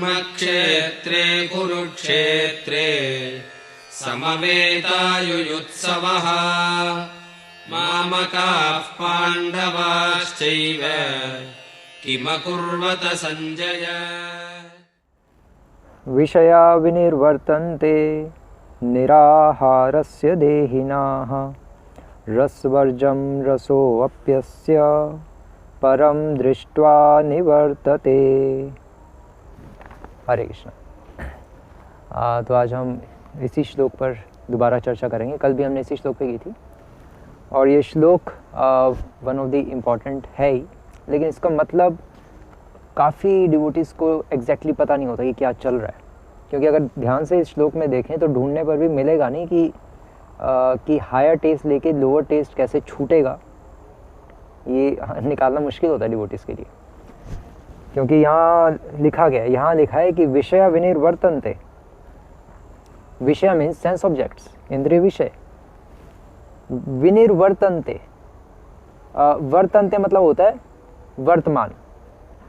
धर्मक्षेत्रे कुरुक्षेत्रे समवेतायुयुत्सवः मामकाः पाण्डवाश्चैव किमकुर्वत संजय। विषया विनिर्वर्तन्ते निराहारस्य देहिनाः रसवर्जं रसोऽप्यस्य परम दृष्ट्वा निवर्तते। हरे कृष्ण। तो आज हम इसी श्लोक पर दोबारा चर्चा करेंगे। कल भी हमने इसी श्लोक पे की थी और ये श्लोक वन ऑफ द इम्पॉर्टेंट है ही, लेकिन इसका मतलब काफ़ी डिवोटीज़ को एग्जैक्टली पता नहीं होता कि क्या चल रहा है, क्योंकि अगर ध्यान से इस श्लोक में देखें तो ढूंढने पर भी मिलेगा नहीं कि हायर टेस्ट लेके लोअर टेस्ट कैसे छूटेगा, ये निकालना मुश्किल होता है डिवोटीज़ के लिए। क्योंकि यहाँ लिखा है कि विषय विनिर्वर्तन्ते। विषय मीन्स सेंस ऑब्जेक्ट्स, इंद्रिय विषय। विनिर्वर्तन्ते, वर्तन्ते मतलब होता है वर्तमान,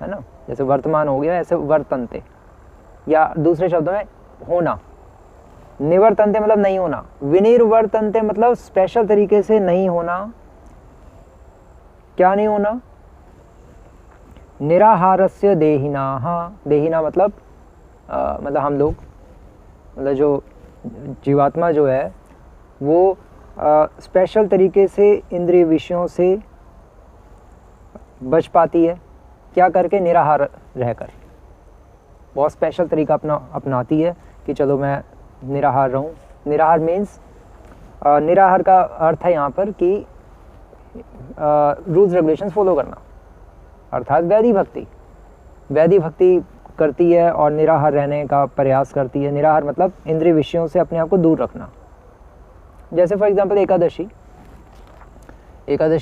है ना, जैसे वर्तमान हो गया ऐसे वर्तन्ते, या दूसरे शब्दों में होना। निवर्तन्ते मतलब नहीं होना, विनिर्वर्तन्ते मतलब स्पेशल तरीके से नहीं होना। क्या नहीं होना? निराहारस्य देहिनाः। देहिना मतलब हम लोग, मतलब जो जीवात्मा जो है वो स्पेशल तरीके से इंद्रिय विषयों से बच पाती है। क्या करके? निराहार रहकर। बहुत स्पेशल तरीका अपनाती है कि चलो मैं निराहार रहूं। निराहार मीन्स, निराहार का अर्थ है यहाँ पर कि रूल्स रेगुलेशंस फॉलो करना, अर्थात वैधि भक्ति करती है और निराहार रहने का प्रयास करती है। निराहार मतलब इंद्रिय विषयों से अपने आप को दूर रखना। जैसे फॉर एग्जांपल एकादशी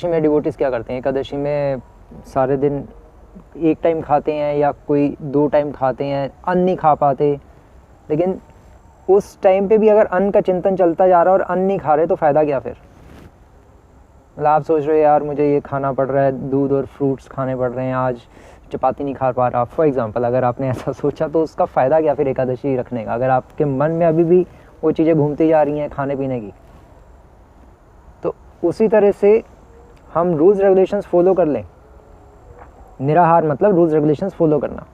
में डिवोटीज क्या करते हैं? एकादशी में सारे दिन एक टाइम खाते हैं या कोई 2 टाइम खाते हैं, अन्न नहीं खा पाते। लेकिन उस टाइम पे भी अगर अन्न का चिंतन चलता जा रहा है और अन्न नहीं खा रहे तो फ़ायदा क्या फिर? मतलब आप सोच रहे हो यार मुझे ये खाना पड़ रहा है, दूध और फ्रूट्स खाने पड़ रहे हैं, आज चपाती नहीं खा पा रहा, फॉर एग्जांपल अगर आपने ऐसा सोचा तो उसका फ़ायदा क्या फिर एकादशी रखने का, अगर आपके मन में अभी भी वो चीज़ें घूमती जा रही हैं खाने पीने की। तो उसी तरह से हम रूल्स रेगुलेशंस फॉलो कर लें। निराहार मतलब रूल्स रेगुलेशंस फॉलो करना,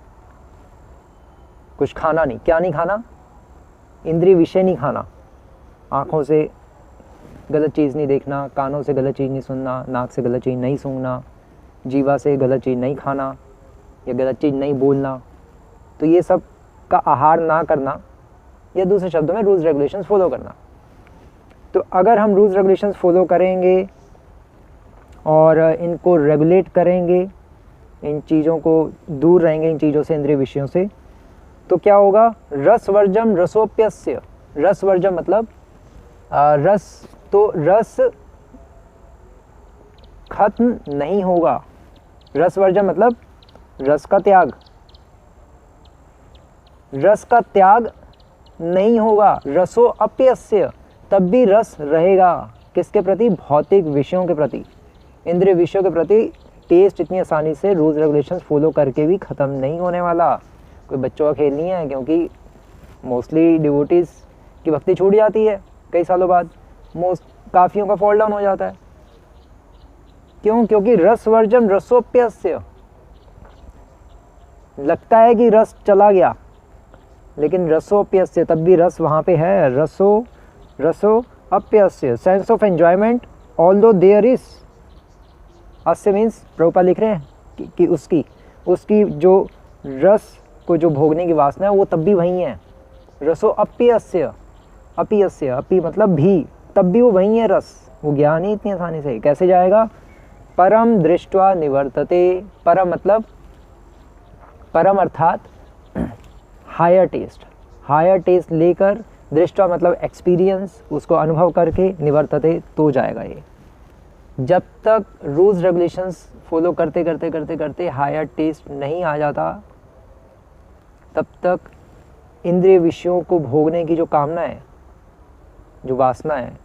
कुछ खाना नहीं। क्या नहीं खाना? इंद्रिय विषय नहीं खाना। आँखों से गलत चीज़ नहीं देखना, कानों से गलत चीज़ नहीं सुनना, नाक से गलत चीज़ नहीं सूंघना, जीवा से गलत चीज़ नहीं खाना या गलत चीज़ नहीं बोलना। तो ये सब का आहार ना करना, या दूसरे शब्दों में रूल्स रेगुलेशंस फॉलो करना। तो अगर हम रूल्स रेगुलेशंस फॉलो करेंगे और इनको रेगुलेट करेंगे, इन चीज़ों को दूर रहेंगे, इन चीज़ों से, इंद्रिय विषयों से, तो क्या होगा? रसवर्जम रसोप्यस्य। रसवर्जम मतलब रस, तो रस खत्म नहीं होगा। रसवर्जम मतलब रस का त्याग। रस का त्याग नहीं होगा। रसो अप्यस्य, तब भी रस रहेगा। किसके प्रति? भौतिक विषयों के प्रति, इंद्रिय विषयों के प्रति टेस्ट इतनी आसानी से रूल्स रेगुलेशंस फॉलो करके भी ख़त्म नहीं होने वाला। कोई बच्चों का खेल नहीं है, क्योंकि मोस्टली डिवोटीज़ की भक्ति छूट जाती है कई सालों बाद। काफ़ियों का फॉल डाउन हो जाता है। क्यों? क्योंकि रसवर्जम रसोप्यस्य, लगता है कि रस चला गया, लेकिन रसोप्यस्य, तब भी रस वहाँ पे है। रसो अप्यस्य, sense of enjoyment although there is. अस्य मीन्स प्रभुपाद लिख रहे हैं कि उसकी जो रस को जो भोगने की वासना है वो तब भी वहीं है। रसो अप्यस्य, अपी मतलब भी, तब भी वो वहीं है रस। वो गया नहीं इतनी आसानी से। कैसे जाएगा? परम दृष्ट्वा निवर्तते। परम मतलब, परम अर्थात हायर टेस्ट लेकर, दृष्टवा मतलब एक्सपीरियंस, उसको अनुभव करके, निवर्तते तो जाएगा ये। जब तक रूल्स रेगुलेशंस फॉलो करते करते हायर टेस्ट नहीं आ जाता, तब तक इंद्रिय विषयों को भोगने की जो कामना है, जो वासना है,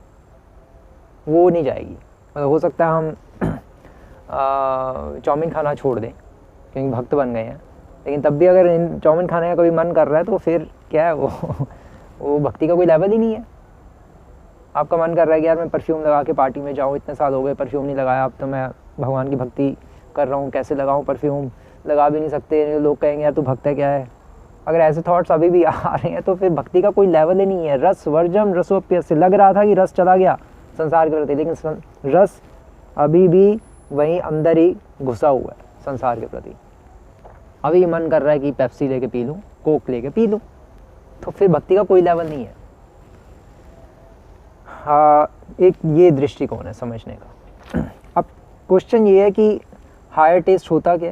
वो नहीं जाएगी। मतलब हो सकता है हम चाउमीन खाना छोड़ दें क्योंकि भक्त बन गए हैं, लेकिन तब भी अगर चाउमीन खाने का कभी मन कर रहा है तो फिर क्या है वो भक्ति का कोई लेवल ही नहीं है। आपका मन कर रहा है कि यार मैं परफ्यूम लगा के पार्टी में जाऊँ, इतने साल हो गए परफ्यूम नहीं लगाया, अब तो मैं भगवान की भक्ति कर रहा हूँ, कैसे लगाऊँ परफ्यूम, लगा भी नहीं सकते, लोग कहेंगे यार तू भक्त है क्या है। अगर ऐसे थॉट्स अभी भी आ रहे हैं तो फिर भक्ति का कोई लेवल ही नहीं है। रस वर्जम रसोप्यस्य, लग रहा था कि रस चला गया संसार के प्रति, लेकिन रस अभी भी वहीं अंदर ही घुसा हुआ है संसार के प्रति। अभी मन कर रहा है कि पेप्सी लेके पी लूँ, कोक लेके पी लूँ, तो फिर भक्ति का कोई लेवल नहीं है। हाँ, एक ये दृष्टिकोण है समझने का। अब क्वेश्चन ये है कि हायर टेस्ट होता क्या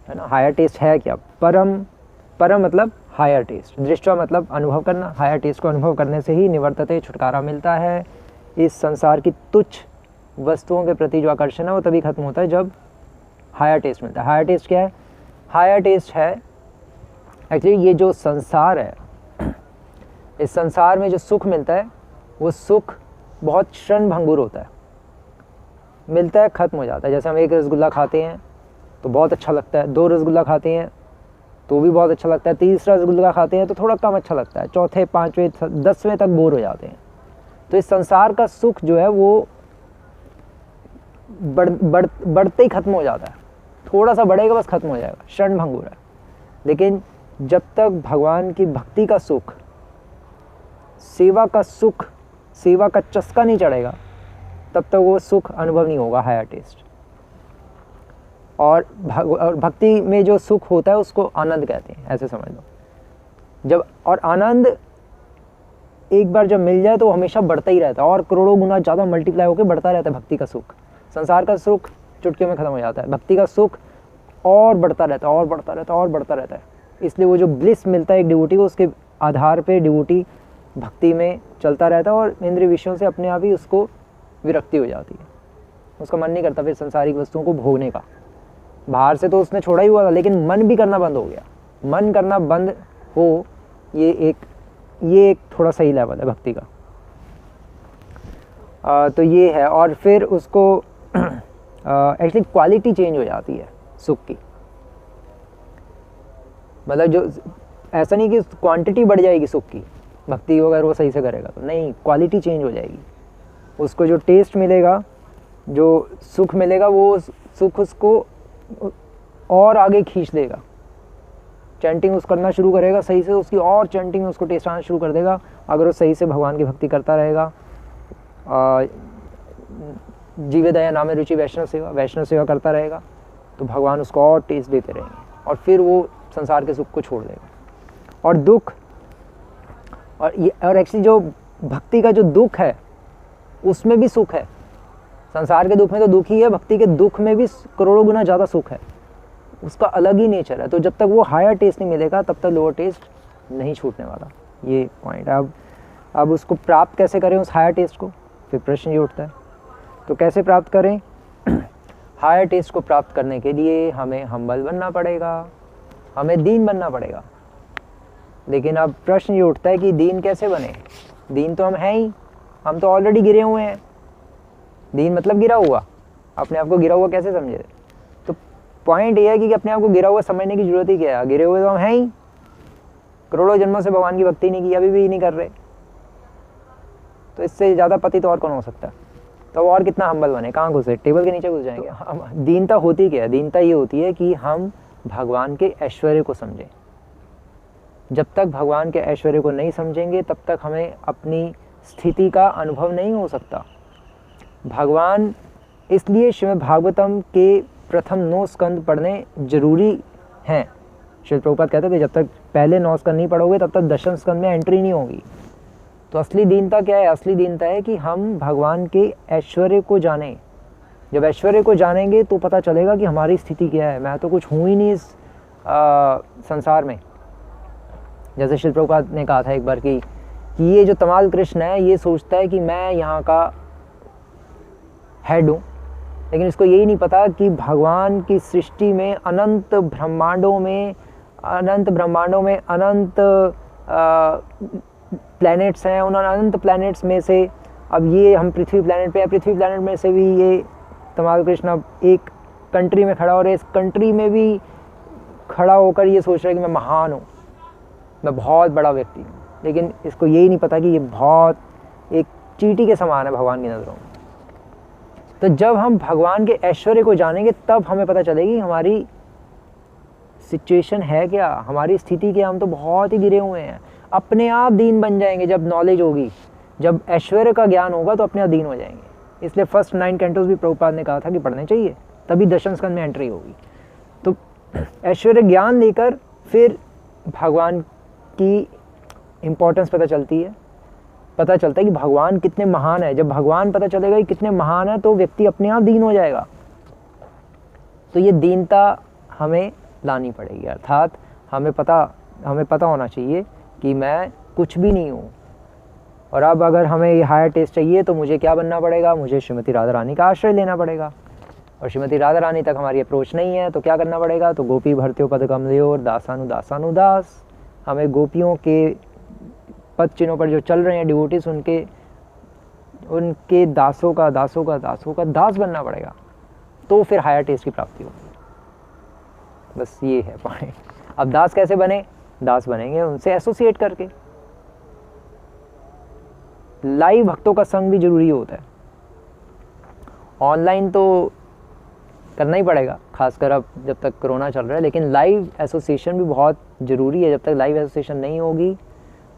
है ना, हायर टेस्ट है क्या? परम मतलब हायर टेस्ट, दृष्टवा मतलब अनुभव करना, हायर टेस्ट को अनुभव करने से ही निवर्तते, छुटकारा मिलता है। इस संसार की तुच्छ वस्तुओं के प्रति जो आकर्षण है वो तभी खत्म होता है जब हायर टेस्ट मिलता है। हायर टेस्ट क्या है? हायर टेस्ट है एक्चुअली ये जो संसार है, इस संसार में जो सुख मिलता है वो सुख बहुत क्षण भंगुर होता है, मिलता है खत्म हो जाता है। जैसे हम एक रसगुल्ला खाते हैं तो बहुत अच्छा लगता है, 2 रसगुल्ला खाते हैं तो भी बहुत अच्छा लगता है, 3रा रसगुल्ला खाते हैं तो थोड़ा कम अच्छा लगता है, 4थे 5वें 10वें तक बोर हो जाते हैं। तो इस संसार का सुख जो है वो बढ़ते ही खत्म हो जाता है, थोड़ा सा बढ़ेगा बस खत्म हो जाएगा, क्षण भंगुर है। लेकिन जब तक भगवान की भक्ति का सुख, सेवा का सुख, सेवा का चस्का नहीं चढ़ेगा तब तक वो सुख अनुभव नहीं होगा, हायर टेस्ट। और भक्ति में जो सुख होता है उसको आनंद कहते हैं, ऐसे समझ लो। जब और आनंद एक बार जब मिल जाए तो हमेशा बढ़ता ही रहता है और करोड़ों गुना ज़्यादा मल्टीप्लाई होकर बढ़ता रहता है। भक्ति का सुख, संसार का सुख चुटकी में ख़त्म हो जाता है, भक्ति का सुख और बढ़ता रहता है और बढ़ता रहता है और बढ़ता रहता है। इसलिए वो जो ब्लिस मिलता है एक डिवोटी को, उसके आधार पे डिवोटी भक्ति में चलता रहता है और इंद्रिय विषयों से अपने आप ही उसको विरक्ति हो जाती है, उसका मन नहीं करता फिर संसारिक वस्तुओं को भोगने का। बाहर से तो उसने छोड़ा ही हुआ था लेकिन मन भी करना बंद हो गया। मन करना बंद हो, ये एक थोड़ा सही लेवल है भक्ति का। तो ये है। और फिर उसको एक्चुअली क्वालिटी चेंज हो जाती है सुख की, मतलब जो ऐसा नहीं कि क्वांटिटी बढ़ जाएगी सुख की, भक्ति अगर वो सही से करेगा तो नहीं, क्वालिटी चेंज हो जाएगी। उसको जो टेस्ट मिलेगा, जो सुख मिलेगा, वो सुख उसको और आगे खींच देगा। चैंटिंग उस करना शुरू करेगा सही से, उसकी और चैंटिंग में उसको टेस्ट आना शुरू कर देगा अगर वो सही से भगवान की भक्ति करता रहेगा। जीवे दया नामे रुचि वैष्णव सेवा करता रहेगा तो भगवान उसको और टेस्ट देते रहेंगे और फिर वो संसार के सुख को छोड़ देगा। और दुख और एक्चुअली जो भक्ति का जो दुख है उसमें भी सुख है। संसार के दुख में तो दुख ही है, भक्ति के दुख में भी करोड़ों गुना ज़्यादा सुख है, उसका अलग ही नेचर है। तो जब तक वो हायर टेस्ट नहीं मिलेगा तब तक लोअर टेस्ट नहीं छूटने वाला, ये पॉइंट है। अब उसको प्राप्त कैसे करें उस हायर टेस्ट को, फिर प्रश्न ये उठता है तो कैसे प्राप्त करें। हायर टेस्ट को प्राप्त करने के लिए हमें हम्बल बनना पड़ेगा, हमें दीन बनना पड़ेगा। लेकिन अब प्रश्न ये उठता है कि दीन कैसे बने, दीन तो हम हैं ही, हम तो ऑलरेडी गिरे हुए हैं। दीन मतलब गिरा हुआ, अपने आप को गिरा हुआ कैसे समझे। तो पॉइंट ये है कि अपने आप को गिरा हुआ समझने की जरूरत ही क्या है, गिरे हुए तो हम हैं ही, करोड़ों जन्मों से भगवान की भक्ति नहीं की, अभी भी नहीं कर रहे, तो इससे ज़्यादा पतित और कौन हो सकता है। तो और कितना हम्बल बने, कहाँ घुसे, टेबल के नीचे घुस जाएंगे। तो दीनता होती क्या है, दीनता ये होती है कि हम भगवान के ऐश्वर्य को समझें। जब तक भगवान के ऐश्वर्य को नहीं समझेंगे तब तक हमें अपनी स्थिति का अनुभव नहीं हो सकता। भगवान, इसलिए श्रीमद् भागवतम के प्रथम 9 स्कंद पढ़ने जरूरी हैं। श्री प्रभुपाद कहते थे जब तक पहले 9 स्कंद नहीं पढ़ोगे तब तक 10वें स्कंद में एंट्री नहीं होगी। तो असली दीनता क्या है, असली दीनता है कि हम भगवान के ऐश्वर्य को जानें। जब ऐश्वर्य को जानेंगे तो पता चलेगा कि हमारी स्थिति क्या है, मैं तो कुछ हूँ ही नहीं इस संसार में। जैसे श्री प्रभुपाद ने कहा था एक बार कि ये जो तमाल कृष्ण है ये सोचता है कि मैं यहाँ का हेड हूँ, लेकिन इसको यही नहीं पता कि भगवान की सृष्टि में अनंत ब्रह्मांडों में अनंत प्लैनेट्स हैं। उन अनंत प्लैनेट्स में से अब ये हम पृथ्वी प्लैनेट पे हैं, पृथ्वी प्लैनेट में से भी ये तमाल कृष्ण अब एक कंट्री में खड़ा, और इस कंट्री में भी खड़ा होकर ये सोच रहा है कि मैं महान हूँ, मैं बहुत बड़ा व्यक्ति हूँ, लेकिन इसको यही नहीं पता कि ये बहुत एक चींटी के समान है भगवान की नज़रों में। तो जब हम भगवान के ऐश्वर्य को जानेंगे तब हमें पता चलेगी हमारी सिचुएशन है क्या, हमारी स्थिति क्या। हम तो बहुत ही गिरे हुए हैं, अपने आप दीन बन जाएंगे जब नॉलेज होगी, जब ऐश्वर्य का ज्ञान होगा तो अपने आप दीन हो जाएंगे। इसलिए फर्स्ट 9 कैंटोस भी प्रभुपाद ने कहा था कि पढ़ने चाहिए, तभी दशम स्कंद में एंट्री होगी। तो ऐश्वर्य ज्ञान लेकर फिर भगवान की इम्पोर्टेंस पता चलती है, पता चलता है कि भगवान कितने महान है। जब भगवान पता चलेगा कि कितने महान है तो व्यक्ति अपने आप दीन हो जाएगा। तो ये दीनता हमें लानी पड़ेगी, अर्थात हमें पता होना चाहिए कि मैं कुछ भी नहीं हूँ। और अब अगर हमें ये हायर टेस्ट चाहिए तो मुझे क्या बनना पड़ेगा, मुझे श्रीमती राधा रानी का आश्रय लेना पड़ेगा। और श्रीमती राधा रानी तक हमारी अप्रोच नहीं है तो क्या करना पड़ेगा, तो गोपी भर्त्यो पद कमलयोर दासानुदास, हमें गोपियों के पद चिन्हों पर जो चल रहे हैं डिवोटीज, उनके दासों का दास बनना पड़ेगा, तो फिर हायर टेस्ट की प्राप्ति होगी। बस ये है पॉइंट। अब दास कैसे बने, दास बनेंगे उनसे एसोसिएट करके। लाइव भक्तों का संग भी जरूरी होता है, ऑनलाइन तो करना ही पड़ेगा, खासकर अब जब तक कोरोना चल रहा है, लेकिन लाइव एसोसिएशन भी बहुत ज़रूरी है। जब तक लाइव एसोसिएशन नहीं होगी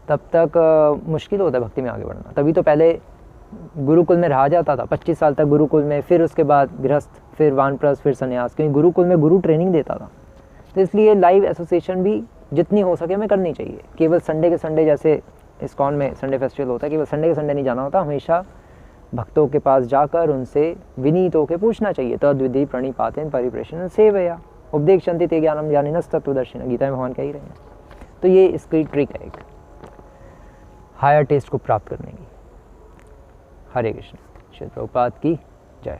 तब तक मुश्किल होता है भक्ति में आगे बढ़ना। तभी तो पहले गुरुकुल में रहा जाता था 25 साल तक गुरुकुल में, फिर उसके बाद गृहस्थ, फिर वानप्रस्थ, फिर संन्यास, क्योंकि गुरुकुल में गुरु ट्रेनिंग देता था। तो इसलिए लाइव एसोसिएशन भी जितनी हो सके हमें करनी चाहिए। केवल संडे के संडे, जैसे इस्कॉन में संडे फेस्टिवल होता है, केवल संडे के संडे नहीं जाना होता, हमेशा भक्तों के पास जाकर उनसे विनीत होकर पूछना चाहिए। तद्विधि प्रणिपातेन परिप्रेषण सेवया उपदेक्षन्ति ते ज्ञानम ज्ञानिनस् तत्त्वदर्शिनः, गीता में भगवान कह ही रहे हैं। तो ये इसकी ट्रिक है एक हायर टेस्ट को प्राप्त करने की। हरे कृष्ण। श्री प्रभुपाद की जय।